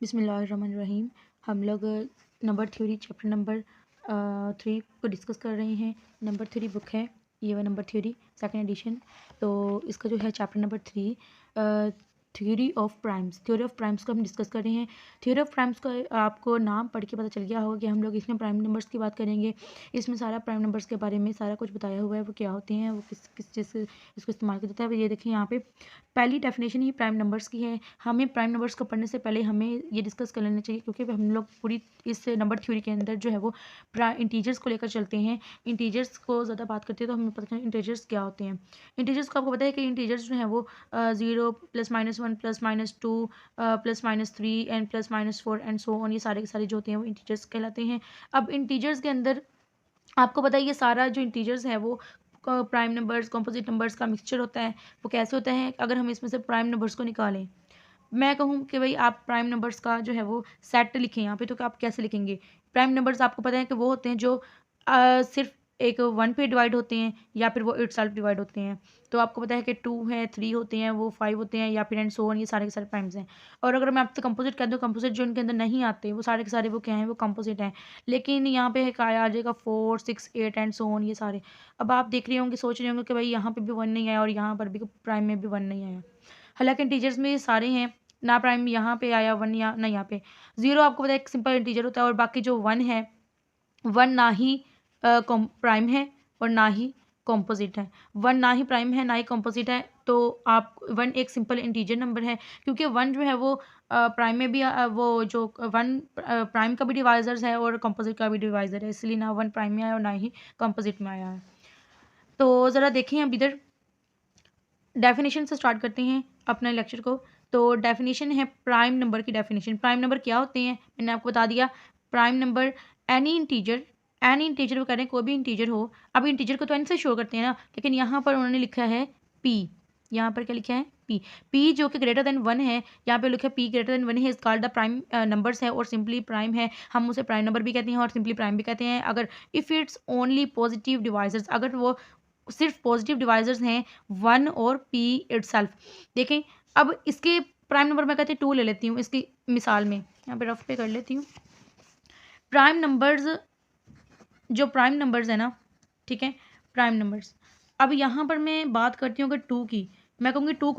बिस्मिल्लाहिर्रहमानिर्रहीम। हम लोग नंबर थ्योरी चैप्टर नंबर 3 को डिस्कस कर रहे हैं। नंबर थ्योरी बुक है, ये नंबर थ्योरी सेकंड एडिशन। तो इसका जो है chapter number 3 theory of primes, theory of primes को हम डिस्कस कर रहे हैं। थ्योरी ऑफ प्राइम्स का आपको नाम पढ़ के पता चल गया होगा कि हम लोग इसमें प्राइम नंबर्स की बात करेंगे। इसमें सारा प्राइम नंबर्स के बारे में सारा कुछ बताया हुआ है, वो क्या होते हैं, वो किस किस चीज़ से इसको इस्तेमाल किया जाता है। ये देखिए यहाँ पे पहली डेफिनेशन ही प्राइम नंबर्स की है। हमें प्राइम नंबर्स को पढ़ने से पहले हमें ये डिस्कस कर लेना चाहिए, क्योंकि हम लोग पूरी इस नंबर थ्योरी के अंदर जो है वो इंटीजर्स को लेकर चलते हैं। इंटीजर्स को ज़्यादा बात करते हैं तो हमें पता चले इंटीजर्स क्या होते हैं। इंटीजर्स को आपको पता है कि इंटीजर्स जो है वो 0 +-1 +-2 +-3 एंड +-4 एंड सो ऑन, ये सारे के सारे जो होते हैं वो इंटीजर्स कहलाते हैं। अब इंटीजर्स के अंदर आपको पता है ये सारा जो इंटीजर्स है वो प्राइम नंबर्स कंपोजिट नंबर्स का मिक्सचर होता है। वो कैसे होता है, अगर हम इसमें से प्राइम नंबर्स को निकालें, मैं कहूँ कि भाई आप प्राइम नंबर्स का जो है वो सेट लिखें यहाँ पे, तो आप कैसे लिखेंगे? प्राइम नंबर्स आपको पता है कि वो होते हैं जो सिर्फ एक 1 पे डिवाइड होते हैं या फिर वो इटसेल्फ डिवाइड होते हैं। तो आपको पता है कि 2 है, 3 होते हैं, वो 5 होते हैं, या फिर एंड सो ऑन, ये सारे के सारे प्राइम्स हैं। और अगर मैं आपसे कंपोजिट कह दूँ, कंपोजिट जो इनके अंदर नहीं आते वो सारे के सारे वो क्या हैं, वो कंपोजिट हैं। लेकिन यहाँ पे एक आ जाएगा 4, 6, 8 एंड सो ऑन, ये सारे। अब आप देख रहे होंगे, सोच रहे होंगे कि भाई यहाँ पे भी 1 नहीं आया और यहाँ पर भी प्राइम में भी 1 नहीं आया। हालांकि इंटीजर्स में ये सारे हैं, ना प्राइम यहाँ पे आया 1 या ना यहाँ पे 0। आपको पता है एक सिंपल इंटीजर होता है, और बाकी जो 1 है, 1 ना ही प्राइम है और ना ही कॉम्पोजिट है। 1 ना ही प्राइम है ना ही कॉम्पोजिट है, तो आप 1 एक सिंपल इंटीजर नंबर है, क्योंकि 1 जो है वो प्राइम में भी वो जो 1 प्राइम का भी डिवाइजर्स है और कॉम्पोजिट का भी डिवाइजर है, इसलिए ना 1 प्राइम में आया और ना ही कॉम्पोजिट में आया है। तो ज़रा देखें अब इधर डेफिनेशन से स्टार्ट करते हैं अपने लेक्चर को। तो डेफिनेशन है प्राइम नंबर की डेफिनेशन। प्राइम नंबर क्या होते हैं, मैंने आपको बता दिया। प्राइम नंबर एनी इंटीजर वो कह रहे हैं कोई भी इंटीजर हो। अब इंटीजर को तो एन से शो करते हैं ना, लेकिन यहाँ पर उन्होंने लिखा है पी। यहाँ पर क्या लिखा है, पी जो कि ग्रेटर देन 1 है। यहाँ पे लिखा है पी ग्रेटर देन 1 है, इस कॉल्ड द प्राइम नंबर्स है और सिंपली प्राइम है। हम उसे प्राइम नंबर भी कहते हैं और सिंपली प्राइम भी कहते हैं। अगर if it's only positive divisors, अगर वो सिर्फ पॉजिटिव डिवाइजर्स हैं 1 और पी इटसेल्फ। देखें अब इसके प्राइम नंबर मैं कहते हैं 2 ले लेती हूँ इसकी मिसाल में, यहाँ पे रफ पे कर लेती हूँ। प्राइम नंबर्स, जो प्राइम नंबर्स है ना, ठीक है, प्राइम नंबर्स। अब यहाँ पर मैं बात करती हूँ अगर 2 की, मैं कहूँगी 2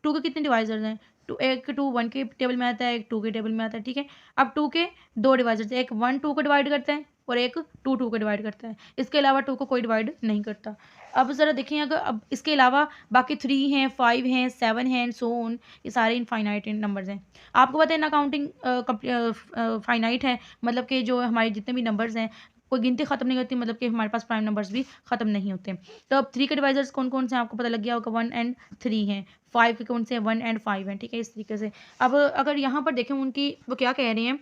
के कितने डिवाइजर्स हैं? एक 2 1 के टेबल में आता है, एक 2 के टेबल में आता है, ठीक है। अब 2 के 2 डिवाइजर्स, एक 1 2 को डिवाइड करता है और एक 2 2 को डिवाइड करता है। इसके अलावा 2 को कोई डिवाइड नहीं करता। अब ज़रा देखिए, अगर अब इसके अलावा बाकी 3 हैं, 5 हैं, 7 हैं एंड सो ऑन, ये सारे इनफाइनाइट नंबर्स हैं। आपको पता है ना, काउंटिंग फाइनाइट है, मतलब कि जो हमारे जितने भी नंबर्स हैं कोई गिनती खत्म नहीं होती, मतलब कि हमारे पास प्राइम नंबर्स भी खत्म नहीं होते। तो अब 3 के डिवाइजर्स कौन कौन से हैं आपको पता लग गया होगा, 1 एंड 3 हैं। 5 के कौन से हैं, 1 एंड 5 हैं, ठीक है, इस तरीके से। अब अगर यहाँ पर देखें उनकी वो क्या कह रहे हैं,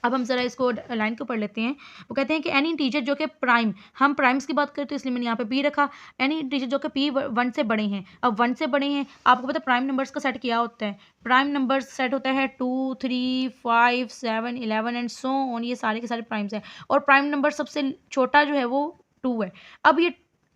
अब हम ज़रा इसको लाइन को पढ़ लेते हैं। वो कहते हैं कि एनी इंटीजर जो कि प्राइम, हम प्राइम्स की बात करते हैं इसलिए मैंने यहाँ पे पी रखा। एनी इंटीजर जो कि पी 1 से बड़े हैं। अब 1 से बड़े हैं, आपको पता है प्राइम नंबर्स का सेट क्या होता है? प्राइम नंबर्स सेट होता है 2 3 5 7 11 एंड सो ऑन, ये सारे के सारे प्राइम्स हैं। और प्राइम नंबर सबसे छोटा जो है वो 2 है। अब ये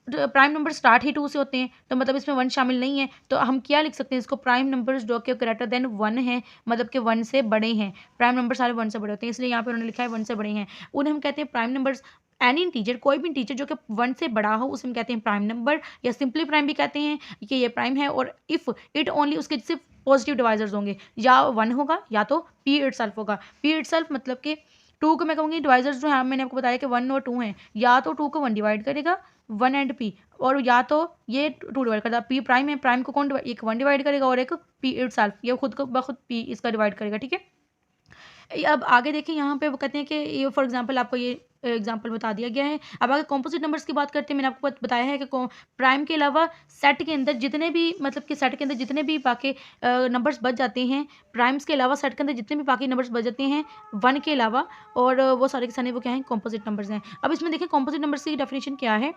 प्राइम नंबर स्टार्ट ही 2 से होते हैं, तो मतलब इसमें 1 शामिल नहीं है, तो हम क्या लिख सकते हैं इसको, प्राइम नंबर्स जो कि ग्रेटर देन 1 है, मतलब कि 1 से बड़े हैं। प्राइम नंबर सारे 1 से बड़े होते हैं, इसलिए यहाँ पे उन्होंने लिखा है 1 से बड़े हैं। उन्हें हम कहते हैं प्राइम नंबर्स। एनी इंटीजर, कोई भी इंटीजर जो कि 1 से बड़ा हो उसे हम कहते हैं प्राइम नंबर, या सिंपली प्राइम भी कहते हैं कि ये प्राइम है। और इफ़ इट ओनली, उसके सिर्फ पॉजिटिव डिवाइजर्स होंगे, या 1 होगा या तो पी इटसेल्फ होगा। पी इटसेल्फ मतलब कि 2 को मैं कहूँगी डिवाइजर्स जो है, मैंने आपको बताया कि 1 और 2 हैं, या तो 2 को 1 डिवाइड करेगा 1 एंड पी, और या तो ये 2 डिवाइड करता है। पी प्राइम है, प्राइम को कौन एक 1 डिवाइड करेगा और एक पी इटसेल्फ, ये खुद को खुद पी इसका डिवाइड करेगा, ठीक है। अब आगे देखिए, यहाँ पे वो कहते हैं कि ये फॉर एग्जांपल आपको ये एग्जांपल बता दिया गया है। अब अगर कंपोजिट नंबर्स की बात करते हैं, मैंने आपको बताया है कि प्राइम के अलावा सेट के अंदर जितने भी, मतलब कि सेट के अंदर जितने भी बाकी नंबर्स बच जाते हैं, प्राइम्स के अलावा सेट के अंदर जितने भी बाकी नंबर्स बच जाते हैं 1 के अलावा, और वो सारे के सारे वो क्या हैं, कंपोजिट नंबर्स हैं। अब इसमें देखिए कंपोजिट नंबर्स की डेफिनेशन क्या है।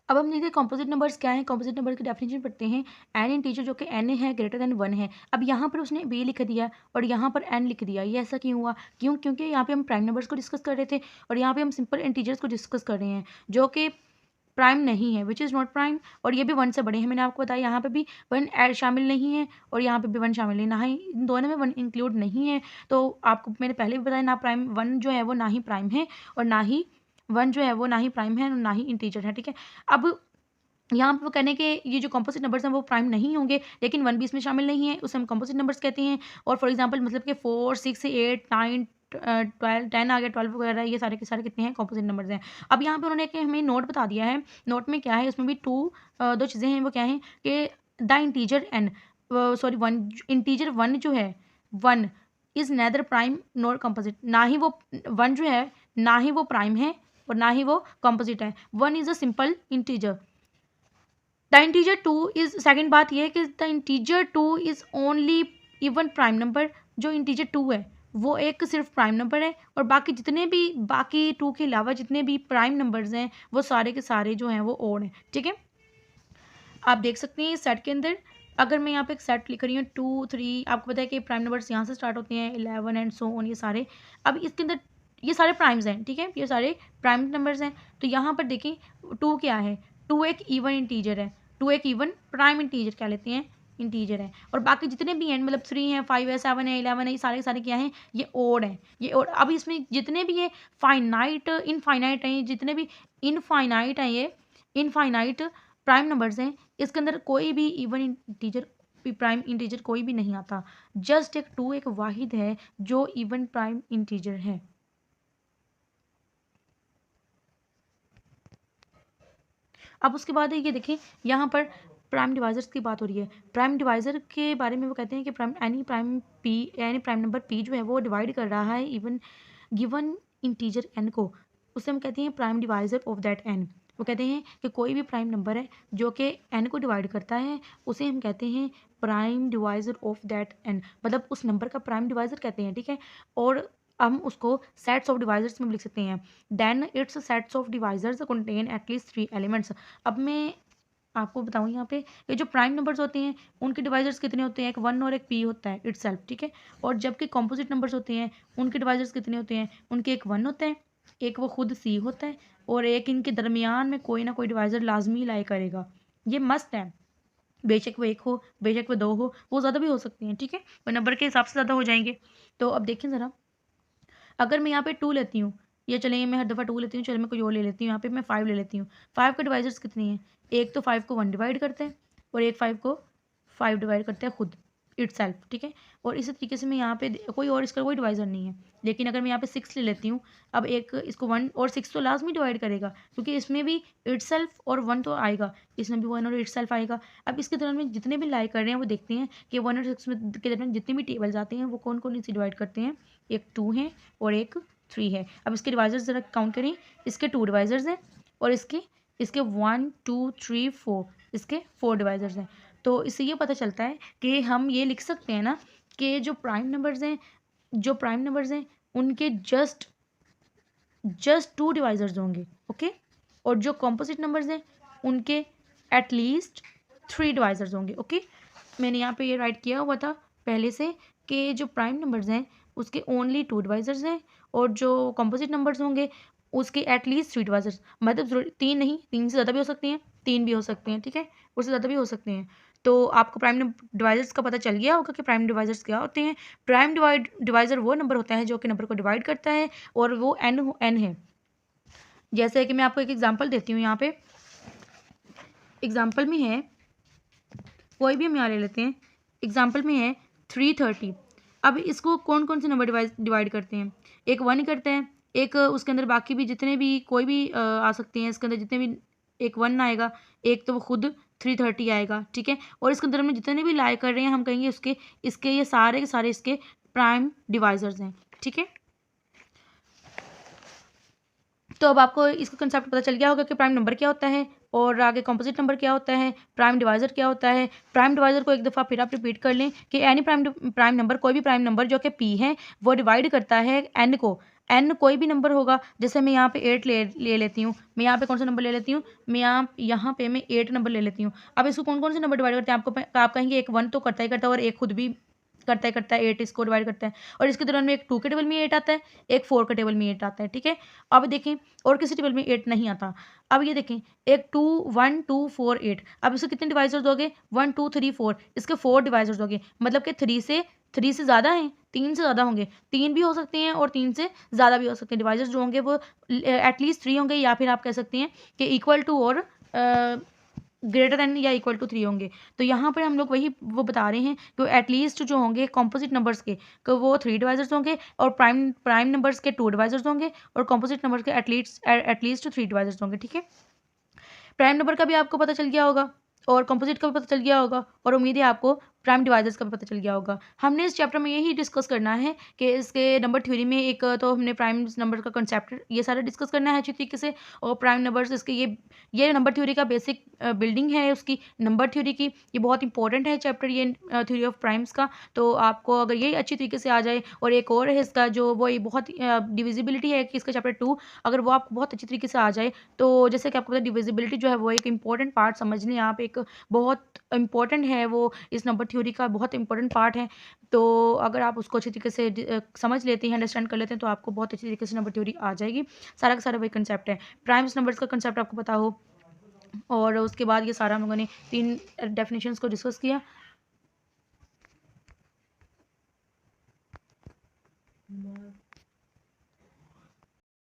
अब हम देखते हैं कंपोजिट नंबर्स क्या है। कंपोजिट नंबर की डेफिनेशन पढ़ते हैं। एन इंटीजर जो कि एन है ग्रेटर देन 1 है। अब यहाँ पर उसने बी लिख दिया और यहाँ पर एन लिख दिया, ये ऐसा क्यों हुआ? क्योंकि यहाँ पे हम प्राइम नंबर्स को डिस्कस कर रहे थे और यहाँ पे हम सिंपल इंटीजर्स को डिस्कस कर रहे हैं, जो कि प्राइम नहीं है, विच इज़ नॉट प्राइम, और ये भी 1 से बड़े हैं। मैंने आपको बताया यहाँ पे भी 1 ऐड शामिल नहीं है और यहाँ पे भी 1 शामिल नहीं, ना ही इन दोनों में 1 इंक्लूड नहीं है। तो आपको मैंने पहले भी बताया, ना प्राइम 1 जो है वो ना ही प्राइम है, और ना ही 1 जो है वो ना ही प्राइम है और ना ही इंटीजर है, ठीक है। अब यहाँ पे वो कहने के ये जो कंपोजिट नंबर्स हैं वो प्राइम नहीं होंगे, लेकिन 1 भी इसमें शामिल नहीं है, उसे हम कंपोजिट नंबर्स कहते हैं। और फॉर एग्जांपल मतलब कि 4, 6, 8, 9, 12, 10 आ गया, 12 वगैरह, ये सारे के सारे कितने हैं, कंपोजिट नंबर्स हैं। अब यहाँ पे उन्होंने एक हमें नोट बता दिया है। नोट में क्या है, उसमें भी दो चीज़ें हैं, वो क्या हैं कि the integer N, sorry 1, integer 1 जो है, 1 is neither prime nor composite, ना ही वो 1 जो है ना ही वो प्राइम है और ना ही वो कंपोजिट है। 1 is a simple integer. The integer 2 is, second बात यह है कि the integer 2 is only even prime number. जो इंटीजर 2 है वो एक सिर्फ प्राइम नंबर है, और बाकी जितने भी, बाकी 2 के अलावा जितने भी प्राइम नंबर्स हैं वो सारे के सारे जो हैं वो ओड हैं, ठीक है। आप देख सकते हैं इस सेट के अंदर, अगर मैं यहाँ पे एक सेट लिख रही हूँ 2, 3, आपको पता है कि प्राइम नंबर्स यहाँ से स्टार्ट होते हैं, 11 एंड सो ऑन, ये सारे। अब इसके अंदर ये सारे प्राइम्स हैं, ठीक है, ये सारे प्राइम नंबर्स हैं। तो यहाँ पर देखें 2 क्या है, 2 एक इवन इंटीजर है, 2 एक इवन प्राइम इंटीजर क्या लेते हैं, इंटीजर है। और बाकी जितने भी हैं मतलब 3 है, 5 है, 7 है, 11 है, ये सारे के सारे क्या हैं, ये ओड हैं, ये ओड। अब इसमें जितने भी ये फाइनाइट इनफाइनाइट हैं, जितने भी इनफाइनाइट हैं, ये इनफाइनाइट प्राइम नंबर्स हैं, इसके अंदर कोई भी इवन इंटीजर, प्राइम इंटीजर कोई भी नहीं आता। जस्ट एक 2 एक वाहिद है जो इवन प्राइम इंटीजर है। अब उसके बाद ये देखें, यहाँ पर प्राइम डिवाइजर्स की बात हो रही है। प्राइम डिवाइजर के बारे में वो कहते हैं कि prime any prime number P जो है वो डिवाइड कर रहा है इवन गिवन इंटीजर एन को, उसे हम कहते हैं prime divisor of that N. वो कहते हैं कि कोई भी प्राइम नंबर है जो कि एन को डिवाइड करता है, उसे हम कहते हैं prime divisor of that N, मतलब उस नंबर का प्राइम डिवाइजर कहते हैं, ठीक है। और हम उसको सेट्स ऑफ डिवाइजर्स में लिख सकते हैं। Then its sets of divisors contain at least 3 elements. अब मैं आपको बताऊँ यहाँ पे, ये जो प्राइम नंबर्स होते हैं उनके डिवाइजर्स कितने होते हैं, एक 1 और एक p होता है इटसेल्फ, ठीक है। और जबकि कॉम्पोजिट नंबर्स होते हैं उनके डिवाइजर्स कितने होते हैं, उनके एक 1 होता है, एक वो खुद c होता है, और एक इनके दरमियान में कोई ना कोई डिवाइजर लाजमी लाई करेगा, ये मस्ट है। बेशक वो 1 हो, बेशक वो 2 हो, वो ज़्यादा भी हो सकते हैं, ठीक है, वो नंबर के हिसाब से ज़्यादा हो जाएंगे। तो अब देखें ज़रा, अगर मैं यहाँ पे 2 लेती हूँ, या चलिए मैं हर दफ़ा 2 लेती हूँ, चलो मैं कोई और ले लेती हूँ, यहाँ पे मैं 5 ले लेती हूँ। 5 के डिवाइजर्स कितने हैं, एक तो 5 को 1 डिवाइड करते हैं और एक 5 को 5 डिवाइड करते हैं खुद इटसेल्फ, ठीक है। और इसी तरीके से मैं यहाँ पे कोई और इसका कोई डिवाइजर नहीं है। लेकिन अगर मैं यहाँ पे 6 ले लेती हूँ, अब एक इसको 1 और 6 तो लाजमी डिवाइड करेगा, क्योंकि इसमें भी इटसेल्फ और 1 तो आएगा, इसमें भी 1 और इटसेल्फ आएगा। अब इसके दौरान में जितने भी लाई कर रहे हैं वो देखते हैं कि 1 और 6 में के दरमियान जितने भी टेबल्स आते हैं वो कौन कौन इसे डिवाइड करते हैं, एक 2 है और एक 3 है। अब इसके डिवाइजर्स ज़रा काउंट करें, इसके 2 डिवाइजर्स हैं और इसके 1, 2, 3, 4, इसके 4 डिवाइजर्स हैं। तो इससे ये पता चलता है कि हम ये लिख सकते हैं ना कि जो प्राइम नंबर्स हैं उनके जस्ट 2 डिवाइजर्स होंगे, ओके। और जो कॉम्पोजिट नंबर्स हैं उनके एटलीस्ट 3 डिवाइजर्स होंगे, ओके। मैंने यहाँ पे ये राइट किया हुआ था पहले से कि जो प्राइम नंबर्स हैं उसके ओनली 2 डिवाइजर्स हैं, और जो कॉम्पोजिट नंबर्स होंगे उसके एटलीस्ट 3 डिवाइजर्स, मतलब 3 नहीं, 3 से ज़्यादा भी हो सकते हैं, 3 भी हो सकते हैं, ठीक है, उससे ज़्यादा भी हो सकते हैं। तो आपको प्राइम डिवाइजर्स का पता चल गया होगा कि प्राइम डिवाइजर्स क्या होते हैं। प्राइम डिवाइजर वो नंबर होता है जो कि नंबर को डिवाइड करता है, और वो एन है। जैसे कि मैं आपको एक एग्जांपल देती हूँ, यहाँ पे एग्जांपल में है, कोई भी हम यहाँ ले लेते हैं, एग्जांपल में है 330। अब इसको कौन कौन से नंबर डिवाइड करते हैं, एक 1 करते हैं, एक उसके अंदर बाकी भी जितने भी कोई भी आ सकते हैं, इसके अंदर जितने भी एक 1 आएगा, एक तो वो खुद 330 आएगा, ठीक है। और इसके अंदर में जितने भी लाई कर रहे हैं हम कहेंगे इसके ये सारे के सारे इसके प्राइम डिवाइजर्स हैं, ठीक है। तो अब आपको इसका कंसेप्ट पता चल गया होगा कि प्राइम नंबर क्या होता है और आगे कंपोजिट नंबर क्या होता है, प्राइम डिवाइजर क्या होता है। प्राइम डिवाइजर को एक दफ़ा फिर आप रिपीट कर लें कि एनी प्राइम नंबर, कोई भी प्राइम नंबर जो कि पी है वो डिवाइड करता है एन को। एन कोई भी नंबर होगा, जैसे मैं यहाँ पे 8 ले लेती हूँ, मैं यहाँ पे कौन सा नंबर ले लेती हूँ, मैं यहाँ पे मैं 8 नंबर ले लेती हूँ। अब इसको कौन कौन से नंबर डिवाइड करते हैं, आप कहेंगे एक 1 तो करता ही करता है और एक खुद भी करता है 8 इसको डिवाइड करता है, और इसके दौरान में एक 2 के टेबल में 8 आता है, एक 4 के टेबल में 8 आता है, ठीक है। अब देखें और किसी टेबल में 8 नहीं आता। अब ये देखें एक 2 1 2 4 8, अब इसके कितने डिवाइजर्स दोगे 1 2 3 4, इसके 4 डिवाइजर्स दोगे, मतलब कि 3 से ज़्यादा हैं, 3 से ज़्यादा होंगे, 3 भी हो सकते हैं और 3 से ज़्यादा भी हो सकते हैं। डिवाइजर्स जो होंगे वो एटलीस्ट 3 होंगे, या फिर आप कह सकते हैं कि इक्वल टू और ग्रेटर देन या इक्वल टू 3 होंगे। तो यहाँ पर हम लोग वही वो बता रहे हैं कि एटलीस्ट जो होंगे कॉम्पोजिट नंबर्स के कि वो 3 डिवाइजर्स होंगे, और प्राइम नंबर्स के 2 डिवाइजर्स होंगे, और कॉम्पोजिट नंबर्स के एटलीस्ट 3 डिवाइजर्स होंगे, ठीक है। प्राइम नंबर का भी आपको पता चल गया होगा, और कंपोजिट का भी पता चल गया होगा, और उम्मीद है आपको प्राइम डिवाइजर्स का भी पता चल गया होगा। हमने इस चैप्टर में यही डिस्कस करना है कि इसके नंबर थ्योरी में एक तो हमने प्राइम नंबर का कंसेप्ट ये सारा डिस्कस करना है अच्छी तरीके से, और प्राइम नंबर्स इसके ये नंबर थ्योरी का बेसिक बिल्डिंग है उसकी नंबर थ्योरी की। ये बहुत इंपॉर्टेंट है चैप्टर, ये थ्योरी ऑफ प्राइम्स का। तो आपको अगर ये अच्छी तरीके से आ जाए, और एक और है इसका जो वो ये बहुत डिविजिबिलिटी है कि इसका चैप्टर 2, अगर वो आपको बहुत अच्छी तरीके से आ जाए, तो जैसे कि आपको पता है डिविजिबिलिटी जो है वो एक इंपॉर्टेंट पार्ट समझ लें आप, एक बहुत इंपॉर्टेंट है वो, इस नंबर थ्योरी का बहुत इंपॉर्टेंट पार्ट है। तो अगर आप उसको अच्छी तरीके से समझ लेते हैं, अंडरस्टैंड कर लेते हैं, तो आपको बहुत अच्छी तरीके से नंबर थ्योरी आ जाएगी। सारा का सारा वही कंसेप्ट है, प्राइम्स नंबर्स का कंसेप्ट आपको पता हो, और उसके बाद ये सारा हम लोगों ने 3 डेफिनेशंस को डिस्कस किया।